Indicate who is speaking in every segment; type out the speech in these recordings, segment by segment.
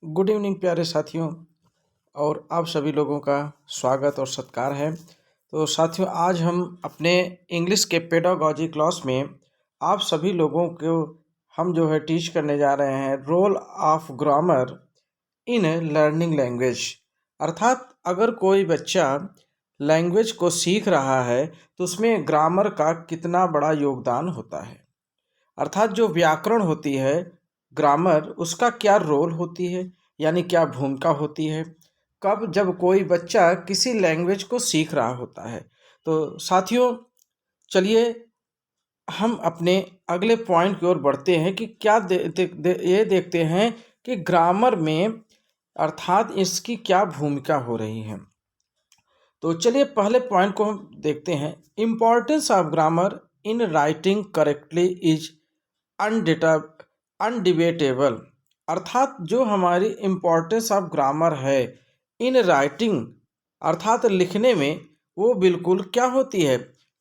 Speaker 1: Good evening प्यारे साथियों। और आप सभी लोगों का स्वागत और सत्कार है। तो साथियों, आज हम अपने इंग्लिश के पेडागॉजी क्लास में आप सभी लोगों को हम जो है टीच करने जा रहे हैं role of grammar in learning language. अर्थात अगर कोई बच्चा लैंग्वेज को सीख रहा है तो उसमें ग्रामर का कितना बड़ा योगदान होता है। अर्थात जो व्याकरण होती है, ग्रामर, उसका क्या रोल होती है, यानी क्या भूमिका होती है कब जब कोई बच्चा किसी लैंग्वेज को सीख रहा होता है। तो साथियों, चलिए हम अपने अगले पॉइंट की ओर बढ़ते हैं कि क्या ये देखते हैं कि ग्रामर में अर्थात इसकी क्या भूमिका हो रही है। तो चलिए पहले पॉइंट को हम देखते हैं। Importance of grammar in writing correctly is undebatable. अर्थात जो हमारी इम्पोर्टेंस ऑफ ग्रामर है इन राइटिंग, अर्थात लिखने में, वो बिल्कुल क्या होती है,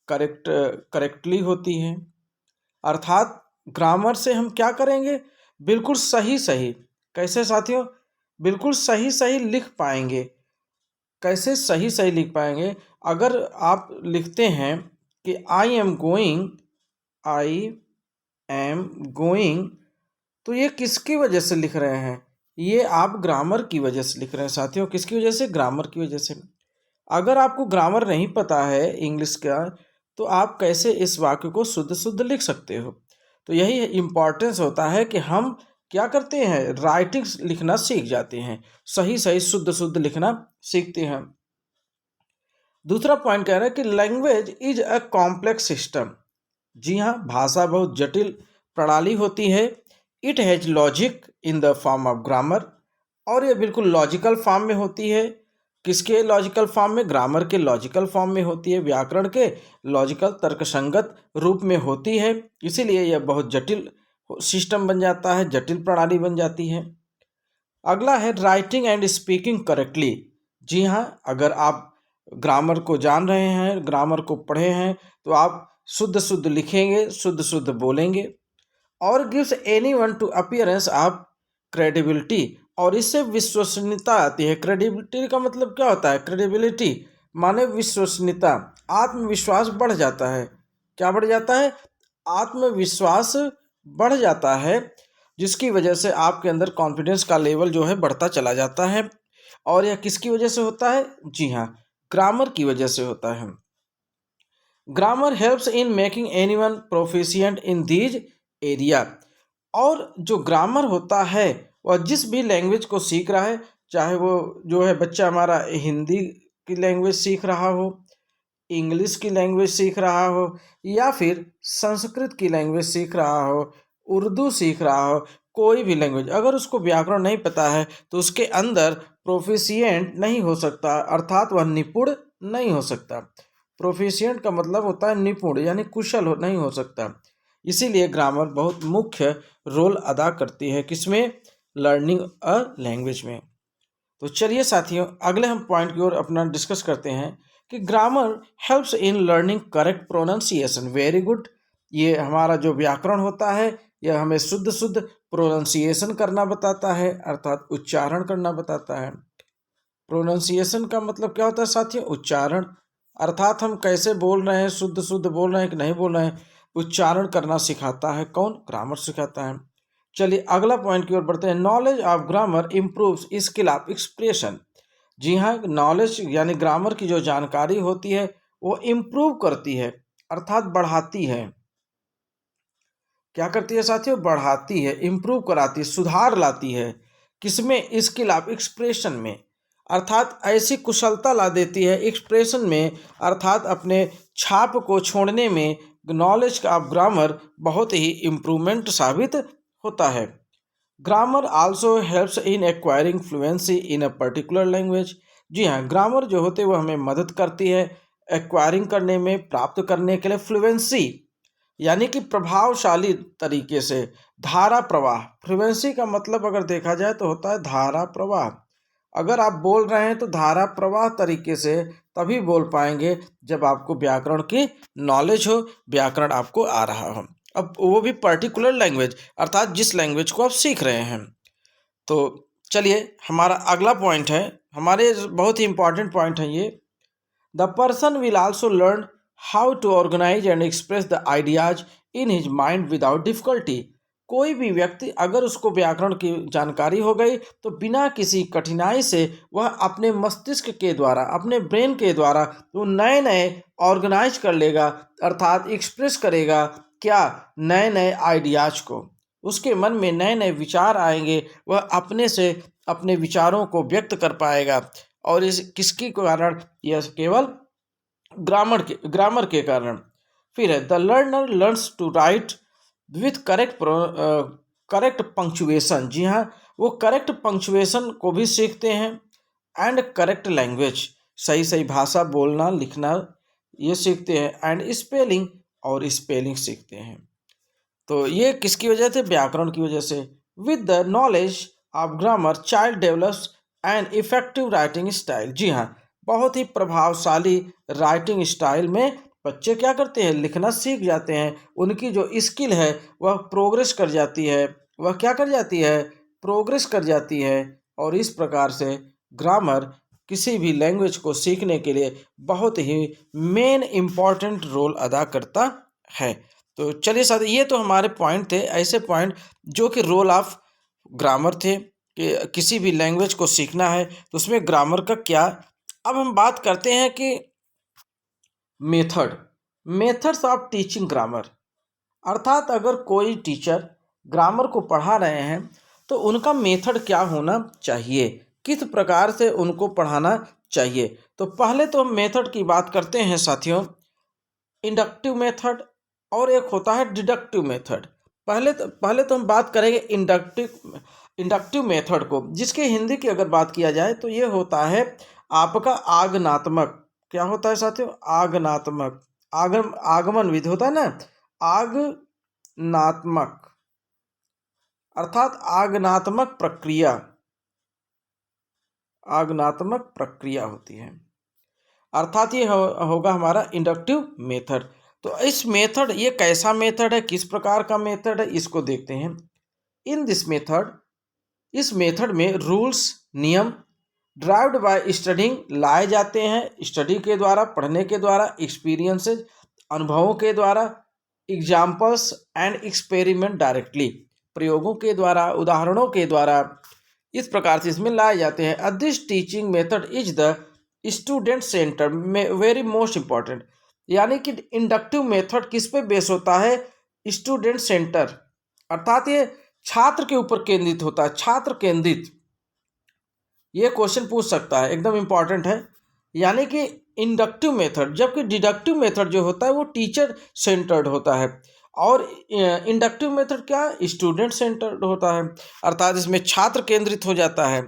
Speaker 1: करेक्टली होती है। अर्थात ग्रामर से हम क्या करेंगे, बिल्कुल सही सही। कैसे साथियों, बिल्कुल सही सही लिख पाएंगे। कैसे सही सही लिख पाएंगे? अगर आप लिखते हैं कि आई एम गोइंग, तो ये किसकी वजह से लिख रहे हैं? ये आप ग्रामर की वजह से लिख रहे हैं साथियों। किसकी वजह से? ग्रामर की वजह से। अगर आपको ग्रामर नहीं पता है इंग्लिश का, तो आप कैसे इस वाक्य को शुद्ध शुद्ध लिख सकते हो? तो यही इम्पॉर्टेंस होता है कि हम क्या करते हैं, राइटिंग लिखना सीख जाते हैं, सही सही शुद्ध शुद्ध लिखना सीखते हैं। दूसरा पॉइंट कह रहा है कि language is a complex system. जी हाँ, भाषा बहुत जटिल प्रणाली होती है। It has logic in the form of grammar, और ये बिल्कुल लॉजिकल फॉर्म में होती है। किसके लॉजिकल फॉर्म में? ग्रामर के लॉजिकल फॉर्म में होती है, व्याकरण के लॉजिकल तर्कसंगत रूप में होती है। इसीलिए यह बहुत जटिल सिस्टम बन जाता है, जटिल प्रणाली बन जाती है। अगला है राइटिंग एंड स्पीकिंग करेक्टली। जी हाँ, अगर आप ग्रामर को जान रहे हैं, ग्रामर को पढ़े हैं, तो आप शुद्ध शुद्ध लिखेंगे, शुद्ध शुद्ध बोलेंगे। और gives any one two appearance of credibility, और इससे विश्वसनीयता आती है। क्रेडिबिलिटी का मतलब क्या होता है? क्रेडिबिलिटी माने विश्वसनीयता, आत्मविश्वास बढ़ जाता है। क्या बढ़ जाता है? आत्मविश्वास बढ़ जाता है, जिसकी वजह से आपके अंदर कॉन्फिडेंस का लेवल जो है बढ़ता चला जाता है। और यह किसकी वजह से होता है? जी हाँ, ग्रामर की वजह से होता है। Grammar helps in making anyone proficient in these area. और जो ग्रामर होता है वह जिस भी लैंग्वेज को सीख रहा है, चाहे वो जो है बच्चा हमारा हिंदी की लैंग्वेज सीख रहा हो, इंग्लिश की लैंग्वेज सीख रहा हो, या फिर संस्कृत की लैंग्वेज सीख रहा हो, उर्दू सीख रहा हो, कोई भी लैंग्वेज, अगर उसको व्याकरण नहीं पता है तो उसके अंदर प्रोफिशिएंट नहीं हो सकता, अर्थात वह निपुण नहीं हो सकता। प्रोफिशिएंट का मतलब होता है निपुण, यानी कुशल नहीं हो सकता। इसीलिए ग्रामर बहुत मुख्य रोल अदा करती है, किसमें? लर्निंग अ लैंग्वेज में। तो चलिए साथियों, अगले हम पॉइंट की ओर अपना डिस्कस करते हैं कि grammar helps in learning correct pronunciation. Very good. ये हमारा जो व्याकरण होता है, यह हमें शुद्ध शुद्ध प्रोनाउंसिएशन करना बताता है, अर्थात उच्चारण करना बताता है। प्रोनाउंसिएशन का मतलब क्या होता है साथियों? उच्चारण। अर्थात हम कैसे बोल रहे हैं, शुद्ध शुद्ध बोल रहे हैं कि नहीं बोल रहे हैं, उच्चारण करना सिखाता है। कौन? ग्रामर सिखाता है। चलिए अगला पॉइंट की ओर बढ़ते हैं। Knowledge of grammar improves skill of expression. जी हाँ, नॉलेज यानी ग्रामर की जो जानकारी होती है वो इम्प्रूव करती है, अर्थात बढ़ाती है। क्या करती है साथियों? बढ़ाती है, इम्प्रूव कराती है, सुधार लाती है। किसमें? स्किल ऑफ एक्सप्रेशन में। अर्थात ऐसी कुशलता ला देती है एक्सप्रेशन में, अर्थात अपने छाप को छोड़ने में नॉलेज ऑफ ग्रामर बहुत ही इम्प्रूवमेंट साबित होता है। Grammar also helps in acquiring fluency in a particular language. जी हाँ, ग्रामर जो होते हैं वो हमें मदद करती है एक्वायरिंग करने में, प्राप्त करने के लिए फ्लुएंसी, यानी कि प्रभावशाली तरीके से। धारा प्रवाह, फ्लुएंसी का मतलब अगर देखा जाए तो होता है धारा प्रवाह। अगर आप बोल रहे हैं तो धारा प्रवाह तरीके से तभी बोल पाएंगे जब आपको व्याकरण की नॉलेज हो, व्याकरण आपको आ रहा हो। अब वो भी पर्टिकुलर लैंग्वेज, अर्थात जिस लैंग्वेज को आप सीख रहे हैं। तो चलिए हमारा अगला पॉइंट है, हमारे बहुत ही इंपॉर्टेंट पॉइंट है ये। The person will also learn how to organise and express the ideas in his mind without difficulty. कोई भी व्यक्ति अगर उसको व्याकरण की जानकारी हो गई तो बिना किसी कठिनाई से वह अपने मस्तिष्क के द्वारा, अपने ब्रेन के द्वारा वो नए नए ऑर्गेनाइज कर लेगा, अर्थात एक्सप्रेस करेगा क्या, नए नए आइडियाज को। उसके मन में नए नए विचार आएंगे, वह अपने से अपने विचारों को व्यक्त कर पाएगा। और इस किसके कारण, यह केवल ग्रामर के कारण। फिर है the learner learns to write with correct punctuation. जी हाँ, वो करेक्ट पंक्चुएशन को भी सीखते हैं। एंड करेक्ट लैंग्वेज, सही सही भाषा बोलना लिखना ये सीखते हैं। एंड स्पेलिंग, और स्पेलिंग सीखते हैं। तो ये किसकी वजह से, व्याकरण की वजह से। With the knowledge of grammar child develops an effective writing style. जी हाँ, बहुत ही प्रभावशाली राइटिंग स्टाइल में बच्चे क्या करते हैं, लिखना सीख जाते हैं। उनकी जो स्किल है वह प्रोग्रेस कर जाती है, वह क्या कर जाती है, प्रोग्रेस कर जाती है। और इस प्रकार से ग्रामर किसी भी लैंग्वेज को सीखने के लिए बहुत ही मेन इम्पॉर्टेंट रोल अदा करता है। तो चलिए साथ, ये तो हमारे पॉइंट थे, ऐसे पॉइंट जो कि रोल ऑफ ग्रामर थे कि किसी भी लैंग्वेज को सीखना है तो उसमें ग्रामर का क्या। अब हम बात करते हैं कि मेथड्स ऑफ टीचिंग ग्रामर, अर्थात अगर कोई टीचर ग्रामर को पढ़ा रहे हैं तो उनका मेथड क्या होना चाहिए, किस प्रकार से उनको पढ़ाना चाहिए। तो पहले तो हम मेथड की बात करते हैं साथियों, इंडक्टिव मेथड और एक होता है डिडक्टिव मेथड। पहले तो हम बात करेंगे इंडक्टिव मेथड को, जिसके हिंदी की अगर बात किया जाए तो ये होता है आपका आगनात्मक। क्या होता है साथियों, आगनात्मक, आगमन विधि होता है ना, आगनात्मक, अर्थात आगनात्मक प्रक्रिया होती है, अर्थात ये होगा हमारा इंडक्टिव मेथड। तो इस मेथड, ये कैसा मेथड है, किस प्रकार का मेथड है, इसको देखते हैं। इन दिस मेथड, इस मेथड में रूल्स, नियम ड्राइव्ड बाय स्टडिंग लाए जाते हैं, स्टडी के द्वारा, पढ़ने के द्वारा, एक्सपीरियंसेस अनुभवों के द्वारा, एग्जाम्पल्स एंड एक्सपेरिमेंट डायरेक्टली प्रयोगों के द्वारा, उदाहरणों के द्वारा, इस प्रकार से इसमें लाए जाते हैं। This teaching method is the student centre में वेरी मोस्ट इंपॉर्टेंट। यानी कि इंडक्टिव मेथड किस पे बेस होता है, स्टूडेंट सेंटर, अर्थात ये छात्र के ऊपर केंद्रित होता है, छात्र केंद्रित। ये क्वेश्चन पूछ सकता है, एकदम इंपॉर्टेंट है। यानी कि इंडक्टिव मेथड, जबकि डिडक्टिव मेथड जो होता है वो टीचर सेंटर्ड होता है, और इंडक्टिव मेथड क्या, स्टूडेंट सेंटर्ड होता है, अर्थात इसमें छात्र केंद्रित हो जाता है,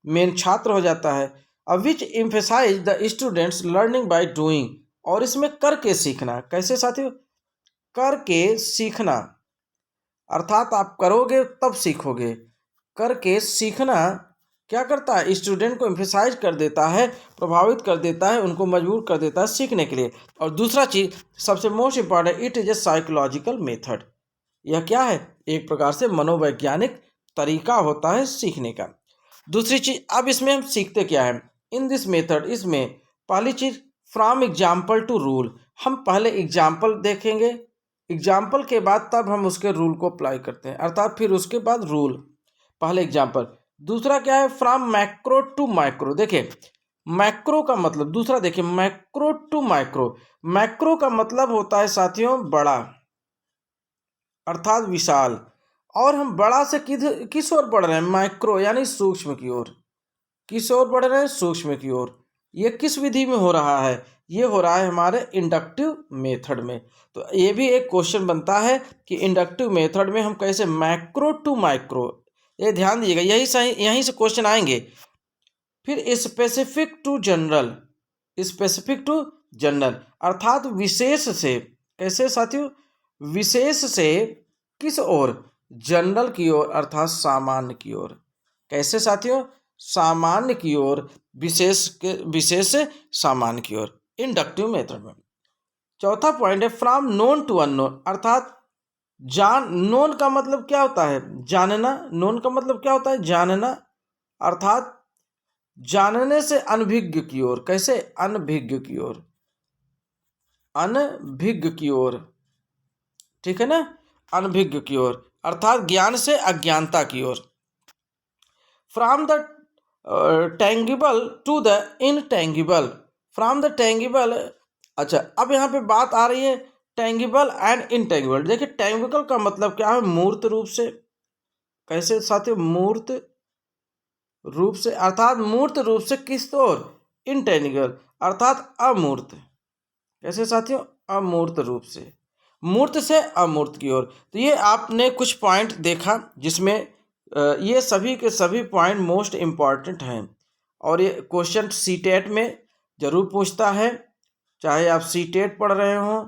Speaker 1: मेन छात्र हो जाता है। Which emphasize the students learning by doing, और इसमें करके सीखना। कैसे साथियों, करके सीखना, अर्थात आप करोगे तब सीखोगे। करके सीखना क्या करता है, स्टूडेंट को एम्फेसाइज कर देता है, प्रभावित कर देता है, उनको मजबूर कर देता है सीखने के लिए। और दूसरा चीज़ सबसे most important, it is a psychological method. यह क्या है, एक प्रकार से मनोवैज्ञानिक तरीका होता है सीखने का। दूसरी चीज़, अब इसमें हम सीखते क्या है, इन दिस मेथड, इसमें पहली चीज़ फ्रॉम एग्जाम्पल टू रूल। हम पहले एग्जाम्पल देखेंगे, एग्जाम्पल के बाद तब हम उसके रूल को अप्लाई करते हैं, अर्थात फिर उसके बाद रूल, पहले एग्जाम्पल। दूसरा क्या है, फ्रॉम मैक्रो टू माइक्रो। देखिए मैक्रो का मतलब, दूसरा देखिए मैक्रो टू माइक्रो। मैक्रो का मतलब होता है साथियों बड़ा, अर्थात विशाल, और हम बड़ा से किस ओर बढ़ रहे हैं, माइक्रो यानी सूक्ष्म की ओर। किस ओर बढ़ रहे हैं, सूक्ष्म की ओर। ये किस विधि में हो रहा है, ये हो रहा है हमारे इंडक्टिव मेथड में। तो ये भी एक क्वेश्चन बनता है कि इंडक्टिव मेथड में हम कैसे मैक्रो टू माइक्रो, ये ध्यान दीजिएगा, यहीं से क्वेश्चन आएंगे। फिर specific to general, specific to general, अर्थात विशेष से, कैसे साथियों, विशेष से किस ओर, जनरल की ओर, अर्थात सामान्य की ओर। कैसे साथियों, सामान्य की ओर, विशेष से सामान्य की ओर, इंडक्टिव मेथड में। चौथा पॉइंट है फ्रॉम नोन टू अननोन, अर्थात नोन का मतलब क्या होता है, जानना। नोन का मतलब क्या होता है, जानना। अर्थात जानने से अनभिज्ञ की ओर। कैसे? अनभिज्ञ की ओर, अनभिज्ञ की ओर, ठीक है ना, अनभिज्ञ की ओर अर्थात ज्ञान से अज्ञानता की ओर। From the tangible to the intangible, from the tangible. अच्छा, अब यहाँ पे बात आ रही है टेंगिबल एंड इनटेंगिबल। देखिए टेंगिबल का मतलब क्या है? मूर्त रूप से। कैसे साथियों? मूर्त रूप से, अर्थात मूर्त रूप से किस ओर? इनटेंगिबल अर्थात अमूर्त। कैसे साथियों? अमूर्त रूप से, मूर्त से अमूर्त की ओर। तो ये आपने कुछ पॉइंट देखा जिसमें ये सभी के सभी पॉइंट मोस्ट इम्पॉर्टेंट हैं और ये क्वेश्चन सीटेट में जरूर पूछता है, चाहे आप सीटेट पढ़ रहे हों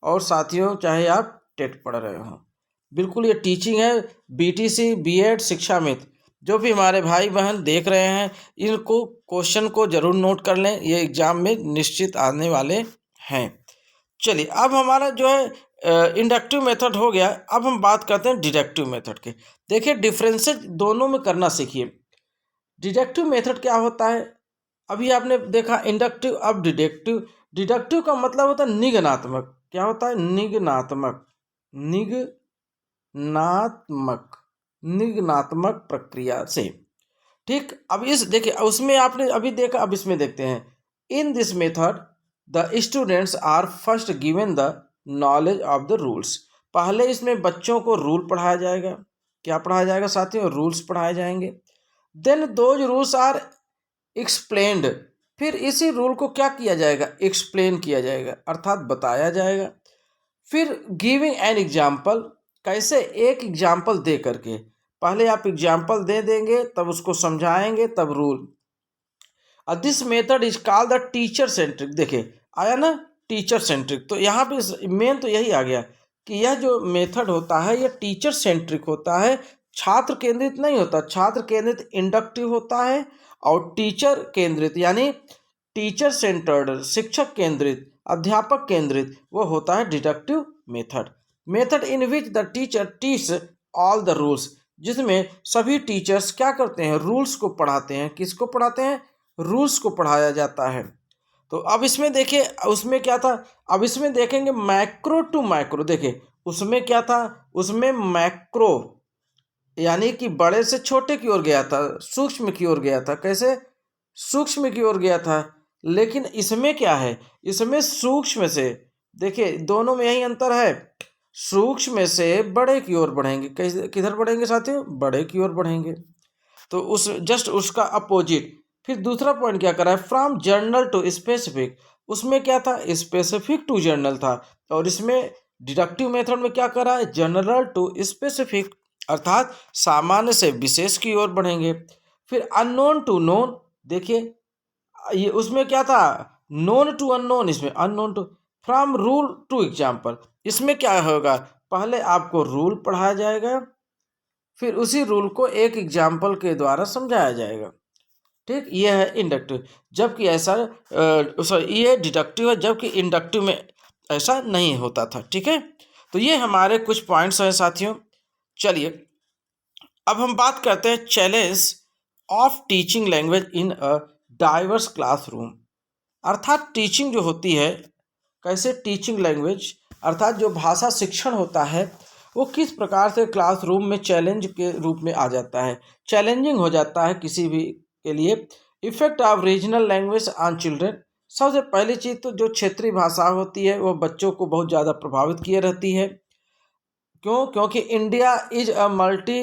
Speaker 1: और साथियों चाहे आप टेट पढ़ रहे हों। बिल्कुल ये टीचिंग है, बीटीसी, बीएड, शिक्षा मित्र, जो भी हमारे भाई बहन देख रहे हैं इनको क्वेश्चन को जरूर नोट कर लें, ये एग्जाम में निश्चित आने वाले हैं। चलिए अब हमारा जो है इंडक्टिव मेथड हो गया, अब हम बात करते हैं डिडक्टिव मेथड के। देखिए डिफरेंसेस दोनों में करना सीखिए। डिडक्टिव मेथड क्या होता है? अभी आपने देखा इंडक्टिव, अब डिडक्टिव। डिडक्टिव का मतलब होता है निगनात्मक। क्या होता है? निगनात्मक, निगनात्मक, निगनात्मक प्रक्रिया से। ठीक, अब इस देखिए उसमें आपने अभी देखा, अब इसमें देखते हैं। In this method the students are first given the knowledge of the rules. पहले इसमें बच्चों को रूल पढ़ाया जाएगा। क्या पढ़ाया जाएगा साथियों? रूल्स पढ़ाए जाएंगे। Then those rules are explained, फिर इसी रूल को क्या किया जाएगा? एक्सप्लेन किया जाएगा अर्थात बताया जाएगा। फिर गिविंग एन एग्जाम्पल, कैसे? एक एग्जाम्पल दे करके, पहले आप एग्जाम्पल दे देंगे तब उसको समझाएंगे तब rule. This method is called the teacher centric. देखिए आया ना टीचर सेंट्रिक, तो यहाँ पे मेन तो यही आ गया कि यह जो मेथड होता है यह टीचर सेंट्रिक होता है, छात्र केंद्रित नहीं होता। छात्र केंद्रित इंडक्टिव होता है और टीचर केंद्रित यानी टीचर सेंटर्ड, शिक्षक केंद्रित, अध्यापक केंद्रित, वो होता है deductive method. Method in which the teacher teach all the rules, जिसमें सभी टीचर्स क्या करते हैं? रूल्स को पढ़ाते हैं। किसको पढ़ाते हैं? रूल्स को पढ़ाया जाता है। तो अब इसमें देखिए उसमें क्या था, अब इसमें देखेंगे मैक्रो टू माइक्रो। देखिए उसमें क्या था? उसमें मैक्रो यानी कि बड़े से छोटे की ओर गया था, सूक्ष्म की ओर गया था। कैसे? सूक्ष्म की ओर गया था। लेकिन इसमें क्या है? इसमें सूक्ष्म से, देखिए दोनों में यही अंतर है, सूक्ष्म से बड़े की ओर बढ़ेंगे। कैसे? किधर बढ़ेंगे साथियों? बड़े की ओर बढ़ेंगे। तो उस जस्ट उसका अपोजिट। फिर दूसरा पॉइंट क्या करा है? फ्रॉम जर्नल टू स्पेसिफिक, उसमें क्या था? स्पेसिफिक टू जर्नल था। और इसमें डिडक्टिव मेथड में क्या करा है? जनरल टू स्पेसिफिक अर्थात सामान्य से विशेष की ओर बढ़ेंगे। फिर अननोन टू नोन, देखिए ये उसमें क्या था? नोन टू अननोन, इसमें unknown to. From rule to example, इसमें क्या होगा? पहले आपको रूल पढ़ाया जाएगा, फिर उसी रूल को एक एग्जाम्पल के द्वारा समझाया जाएगा। ठीक, ये है इंडक्टिव। जबकि ऐसा सॉरी ये डिडक्टिव है, जबकि इंडक्टिव में ऐसा नहीं होता था। ठीक है, तो ये हमारे कुछ पॉइंट्स हैं साथियों। चलिए अब हम बात करते हैं challenge of teaching language in a diverse classroom. अर्थात टीचिंग जो होती है, कैसे टीचिंग लैंग्वेज अर्थात जो भाषा शिक्षण होता है वो किस प्रकार से क्लासरूम में चैलेंज के रूप में आ जाता है, चैलेंजिंग हो जाता है किसी भी के लिए। Effect of regional language on children, सबसे पहली चीज़ तो जो क्षेत्रीय भाषा होती है वो बच्चों को बहुत ज़्यादा प्रभावित किए रहती है। क्यों? क्योंकि India is a multi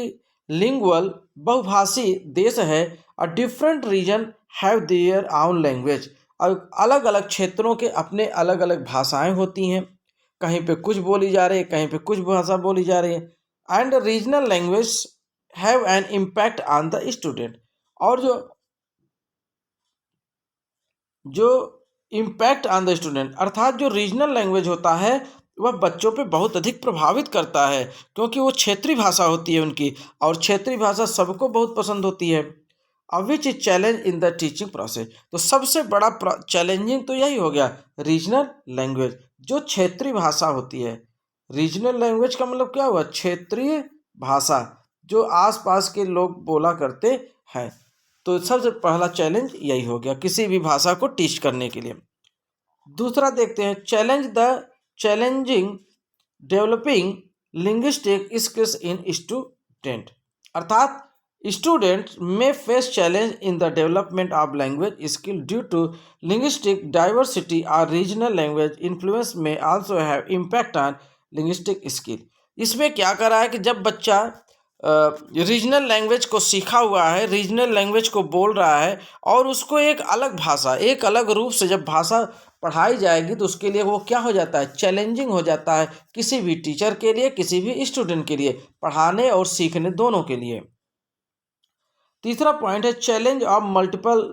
Speaker 1: lingual, बहुभाषी देश है। A different region have their own language, और अलग अलग क्षेत्रों के अपने अलग अलग भाषाएं होती हैं। कहीं पे कुछ बोली जा रही है, कहीं पे कुछ भाषा बोली जा रही है। And regional language have an impact on the student, और जो जो इम्पैक्ट ऑन द स्टूडेंट अर्थात जो रीजनल लैंग्वेज होता है वह बच्चों पे बहुत अधिक प्रभावित करता है, क्योंकि वो क्षेत्रीय भाषा होती है उनकी, और क्षेत्रीय भाषा सबको बहुत पसंद होती है। Which is challenge in the teaching process, तो सबसे बड़ा चैलेंजिंग तो यही हो गया रीजनल लैंग्वेज, जो क्षेत्रीय भाषा होती है। रीजनल लैंग्वेज का मतलब क्या हुआ? क्षेत्रीय भाषा, जो आसपास के लोग बोला करते हैं। तो सबसे पहला चैलेंज यही हो गया किसी भी भाषा को टीच करने के लिए। दूसरा देखते हैं, challenging developing linguistic skills in student, अर्थात स्टूडेंट्स में face challenge in the development of language skill due to linguistic diversity और रीजनल लैंग्वेज इन्फ्लुएंस में also have impact on linguistic skill. इसमें क्या कर रहा है कि जब बच्चा रीजनल लैंग्वेज को सीखा हुआ है, रीजनल लैंग्वेज को बोल रहा है और उसको एक अलग भाषा, एक अलग रूप से जब भाषा पढ़ाई जाएगी तो उसके लिए वो क्या हो जाता है, चैलेंजिंग हो जाता है किसी भी टीचर के लिए, किसी भी स्टूडेंट के लिए, पढ़ाने और सीखने दोनों के लिए। तीसरा पॉइंट है challenge of multiple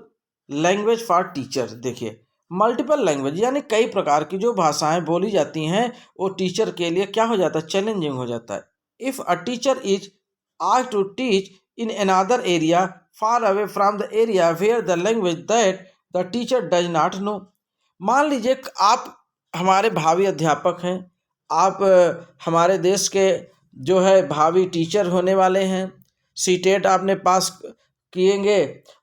Speaker 1: language for teacher. देखिए मल्टीपल लैंग्वेज यानी कई प्रकार की जो भाषाएं बोली जाती हैं वो टीचर के लिए क्या हो जाता है, चैलेंजिंग हो जाता है। If a teacher is asked to teach in another area far away from the area where the language that the teacher does not know। मान लीजिए आप हमारे भावी अध्यापक हैं, आप हमारे देश के जो है भावी टीचर होने वाले हैं, सीटेट आपने पास किएंगे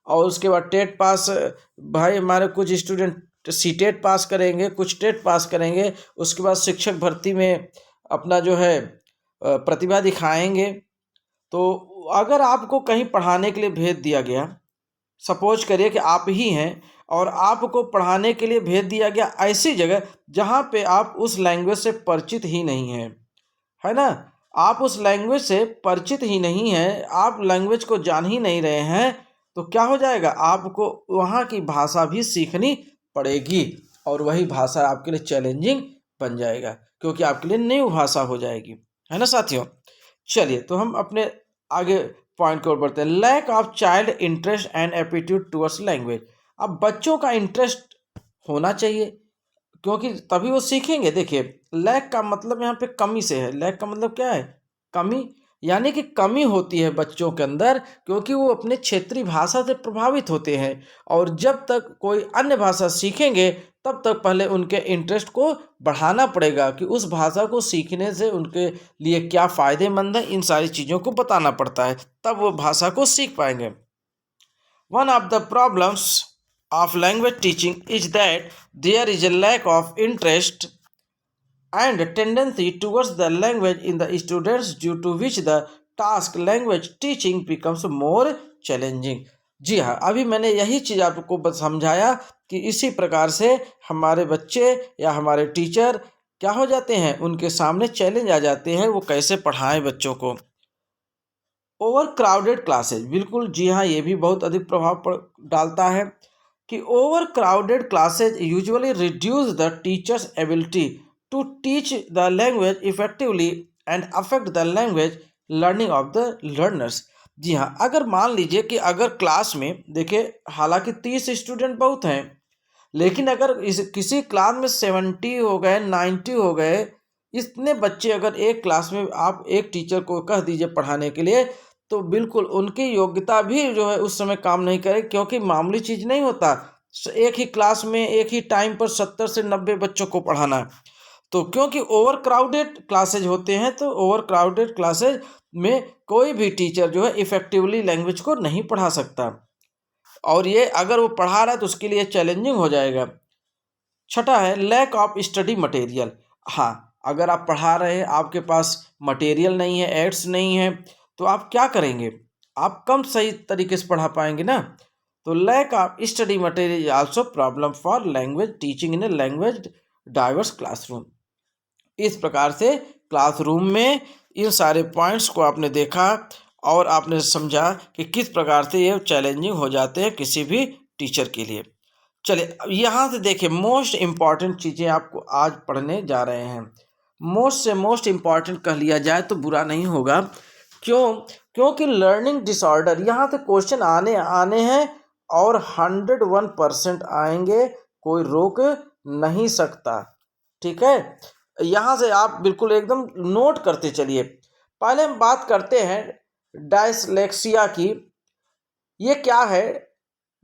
Speaker 1: और उसके बाद टेट पास, भाई हमारे कुछ स्टूडेंट सीटेट पास करेंगे, कुछ टेट पास करेंगे, उसके बाद शिक्षक भर्ती में अपना जो है प्रतिभा दिखाएंगे। तो अगर आपको कहीं पढ़ाने के लिए भेज दिया गया, सपोज करिए कि आप ही हैं और आपको पढ़ाने के लिए भेज दिया गया ऐसी जगह जहाँ पे आप उस लैंग्वेज से परिचित ही नहीं हैं, है ना, आप उस लैंग्वेज से परिचित ही नहीं हैं, आप लैंग्वेज को जान ही नहीं रहे हैं, तो क्या हो जाएगा, आपको वहाँ की भाषा भी सीखनी पड़ेगी और वही भाषा आपके लिए चैलेंजिंग बन जाएगा क्योंकि आपके लिए न्यू भाषा हो जाएगी, है ना साथियों। चलिए तो हम अपने आगे पॉइंट की ओर बढ़ते हैं। Lack of child interest and aptitude towards language. अब बच्चों का इंटरेस्ट होना चाहिए क्योंकि तभी वो सीखेंगे। देखिए लैक का मतलब यहाँ पे कमी से है, लैक का मतलब क्या है, कमी, यानी कि कमी होती है बच्चों के अंदर क्योंकि वो अपने क्षेत्रीय भाषा से प्रभावित होते हैं और जब तक कोई अन्य भाषा सीखेंगे तब तक पहले उनके इंटरेस्ट को बढ़ाना पड़ेगा कि उस भाषा को सीखने से उनके लिए क्या फ़ायदेमंद है, इन सारी चीज़ों को बताना पड़ता है, तब वो भाषा को सीख पाएंगे। One of the problems of language teaching is that there is a lack of interest and tendency towards the language in the students due to which the task language teaching becomes more challenging। जी हाँ, अभी मैंने यही चीज़ आपको समझाया कि इसी प्रकार से हमारे बच्चे या हमारे टीचर क्या हो जाते हैं, उनके सामने चैलेंज आ जाते हैं, वो कैसे पढ़ाएं बच्चों को। ओवर क्राउडेड क्लासेज, बिल्कुल जी हाँ, ये भी बहुत अधिक प्रभाव डालता है कि overcrowded classes usually reduce the teachers ability to teach the language effectively and affect the language learning of the learners. जी हाँ, अगर मान लीजिए कि अगर क्लास में देखिए हालांकि 30 स्टूडेंट बहुत हैं, लेकिन अगर किसी क्लास में 70 हो गए, 90 हो गए, इतने बच्चे अगर एक क्लास में आप एक टीचर को कह दीजिए पढ़ाने के लिए तो बिल्कुल उनकी योग्यता भी जो है उस समय काम नहीं करे क्योंकि मामूली चीज़ नहीं होता एक ही क्लास में एक ही टाइम पर 70 से 90 बच्चों को पढ़ाना। तो क्योंकि ओवर क्राउडेड क्लासेज होते हैं तो ओवर क्राउडेड क्लासेज में कोई भी टीचर जो है इफ़ेक्टिवली लैंग्वेज को नहीं पढ़ा सकता और ये अगर वो पढ़ा रहा है तो उसके लिए चैलेंजिंग हो जाएगा। छठा है लैक ऑफ स्टडी मटेरियल। हाँ, अगर आप पढ़ा रहे हैं, आपके पास मटेरियल नहीं है, एड्स नहीं है, तो आप क्या करेंगे, आप कम सही तरीके से पढ़ा पाएंगे ना। तो lack of study material also problem for language teaching in a language diverse classroom. इस प्रकार से क्लासरूम में इन सारे पॉइंट्स को आपने देखा और आपने समझा कि किस प्रकार से ये चैलेंजिंग हो जाते हैं किसी भी टीचर के लिए। चलिए यहाँ से देखिए मोस्ट इम्पॉर्टेंट चीज़ें आपको आज पढ़ने जा रहे हैं। मोस्ट से मोस्ट इम्पॉर्टेंट कह लिया जाए तो बुरा नहीं होगा, क्योंकि लर्निंग डिसऑर्डर यहाँ से क्वेश्चन आने हैं और 101% आएंगे, कोई रोक नहीं सकता। ठीक है, यहाँ से आप बिल्कुल एकदम नोट करते चलिए। पहले हम बात करते हैं डायस्लेक्सिया की। ये क्या है,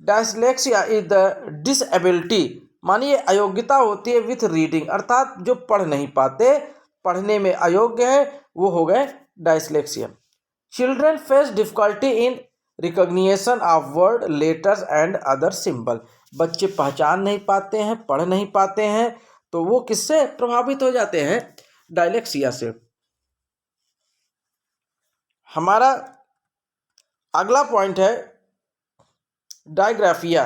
Speaker 1: डायस्लेक्सिया इज द डिसएबिलिटी, मानिए अयोग्यता होती है विथ रीडिंग, अर्थात जो पढ़ नहीं पाते, पढ़ने में अयोग्य है, वो हो गए dyslexia. Children face difficulty in recognition of word, letters and other symbol. बच्चे पहचान नहीं पाते हैं, पढ़ नहीं पाते हैं, तो वो किससे प्रभावित हो जाते हैं? डायलेक्सिया से। हमारा अगला पॉइंट है डायग्राफिया।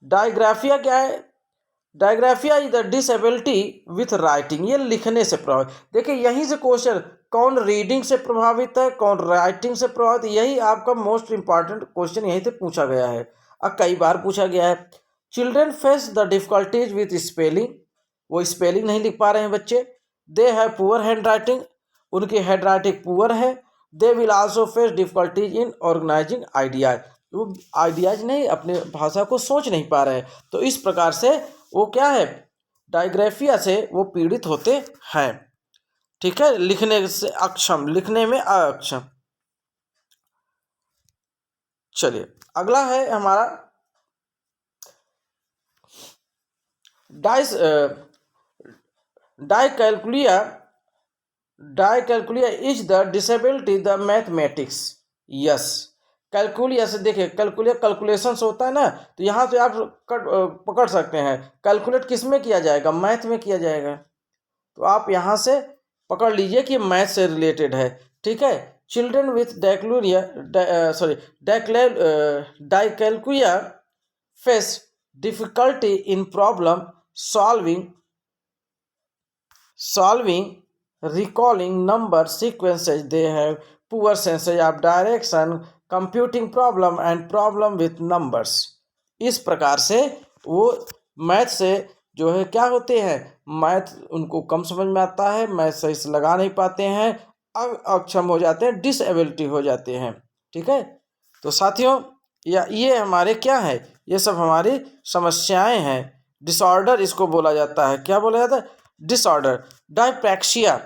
Speaker 1: डायग्राफिया क्या है? Dysgraphia is the disability with writing. ये लिखने से प्रभावित। देखिए यहीं से क्वेश्चन, कौन रीडिंग से प्रभावित है, कौन राइटिंग से प्रभावित, यही आपका मोस्ट इंपॉर्टेंट क्वेश्चन यहीं से पूछा गया है और कई बार पूछा गया है। Children face the difficulties with spelling. वो स्पेलिंग नहीं लिख पा रहे हैं बच्चे। They have poor handwriting. उनकी हैंड राइटिंग पुअर है। They will also face difficulties in organising ideas. वो आइडियाज नहीं, अपने भाषा को सोच नहीं पा रहे हैं। तो इस प्रकार से वो क्या है? डायग्राफिया से वो पीड़ित होते हैं। ठीक है, लिखने से अक्षम, लिखने में अक्षम। चलिए अगला है हमारा dyscalculia. Dyscalculia is the disability the mathematics. Yes, calculia से देखिए, कैलकुलेशंस होता है ना, तो यहाँ से आप पकड़ सकते हैं। कैलकुलेट किस में किया जाएगा? मैथ में किया जाएगा। तो आप यहाँ से पकड़ लीजिए कि मैथ से रिलेटेड है। ठीक है, children with dyscalculia face difficulty in problem solving, recalling number sequences. They have poor sense of direction, computing problem and problem with numbers. इस प्रकार से वो मैथ से जो है क्या होते हैं? मैथ उनको कम समझ में आता है, मैथ सही से लगा नहीं पाते हैं, अक्षम हो जाते हैं, डिसेबिलिटी हो जाते हैं। ठीक है, तो साथियों ये हमारे क्या है? ये सब हमारी समस्याएं हैं। डिसऑर्डर इसको बोला जाता है। क्या बोला जाता है? डिसऑर्डर। डायप्रैक्सिया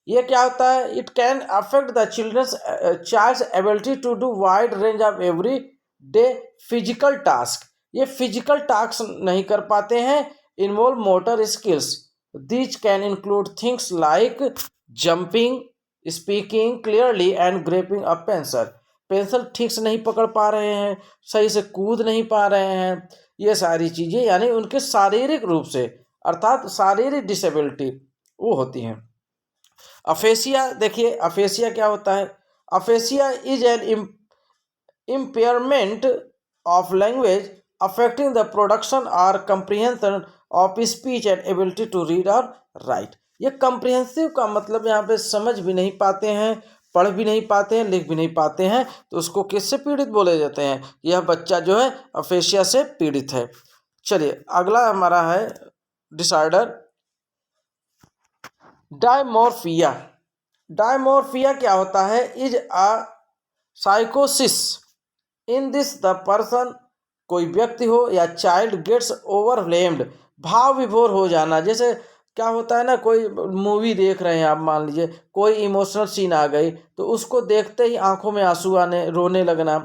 Speaker 1: ये क्या होता है? It can affect the child's ability to do wide range of everyday physical task. ये फिजिकल टास्क नहीं कर पाते हैं। Involve motor skills. These can include things like jumping, speaking clearly and gripping a pencil. Pencil ठीक से नहीं पकड़ पा रहे हैं, सही से कूद नहीं पा रहे हैं, ये सारी चीज़ें यानी उनके शारीरिक रूप से, अर्थात शारीरिक डिसेबिलिटी वो होती हैं। अफेसिया देखिए, अफेसिया क्या होता है? Aphasia is an impairment of language affecting the production और comprehension of speech and ability to read और राइट। ये कंप्रीहेंसिव का मतलब यहाँ पे समझ भी नहीं पाते हैं, पढ़ भी नहीं पाते हैं, लिख भी नहीं पाते हैं, तो उसको किससे पीड़ित बोले जाते हैं? यह बच्चा जो है अफेसिया से पीड़ित है। चलिए अगला हमारा है डिसऑर्डर डायमोर्फिया। डायमोर्फिया क्या होता है? इज अ साइकोसिस इन दिस द पर्सन, कोई व्यक्ति हो या चाइल्ड गेट्स ओवरवेल्म्ड, भाव विभोर हो जाना। जैसे क्या होता है ना, कोई मूवी देख रहे हैं आप, मान लीजिए कोई इमोशनल सीन आ गई तो उसको देखते ही आंखों में आंसू आने, रोने लगना।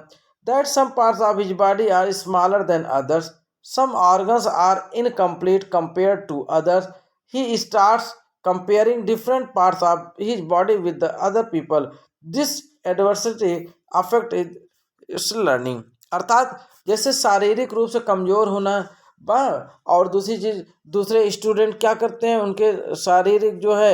Speaker 1: That some parts of his body are smaller than others, some organs are incomplete compared to others, he starts comparing different parts of his body with the other people. This adversity affect its learning। अर्थात जैसे शारीरिक रूप से कमज़ोर होना और दूसरी चीज़, दूसरे स्टूडेंट क्या करते हैं, उनके शारीरिक जो है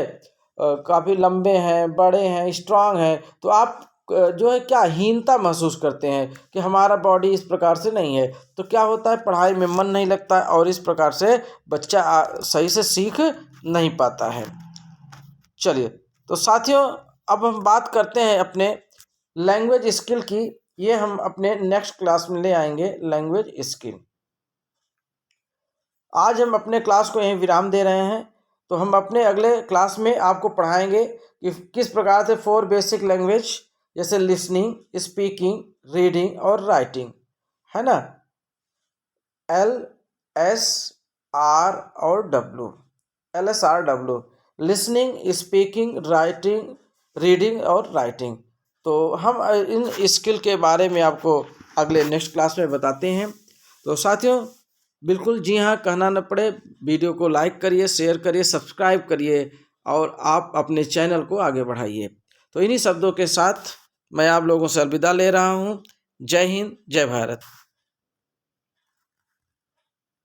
Speaker 1: काफ़ी लंबे हैं, बड़े हैं, स्ट्रांग हैं, तो आप जो है क्या हीनता महसूस करते हैं कि हमारा बॉडी इस प्रकार से नहीं है। तो क्या होता है? पढ़ाई में मन नहीं लगता है और इस प्रकार से बच्चा सही से सीख नहीं पाता है। चलिए तो साथियों अब हम बात करते हैं अपने लैंग्वेज स्किल की। ये हम अपने नेक्स्ट क्लास में ले आएंगे लैंग्वेज स्किल। आज हम अपने क्लास को यहीं विराम दे रहे हैं। तो हम अपने अगले क्लास में आपको पढ़ाएंगे कि किस प्रकार से 4 बेसिक लैंग्वेज जैसे लिसनिंग, स्पीकिंग, रीडिंग और राइटिंग, है ना, LSR और W, LSRW, listening, speaking, writing, reading और राइटिंग। तो हम इन स्किल के बारे में आपको अगले नेक्स्ट क्लास में बताते हैं। तो साथियों बिल्कुल जी हाँ, कहना न पड़े, वीडियो को लाइक करिए, शेयर करिए, सब्सक्राइब करिए और आप अपने चैनल को आगे बढ़ाइए। तो इन्हीं शब्दों के साथ मैं आप लोगों से अलविदा ले रहा हूँ। जय हिंद, जय भारत।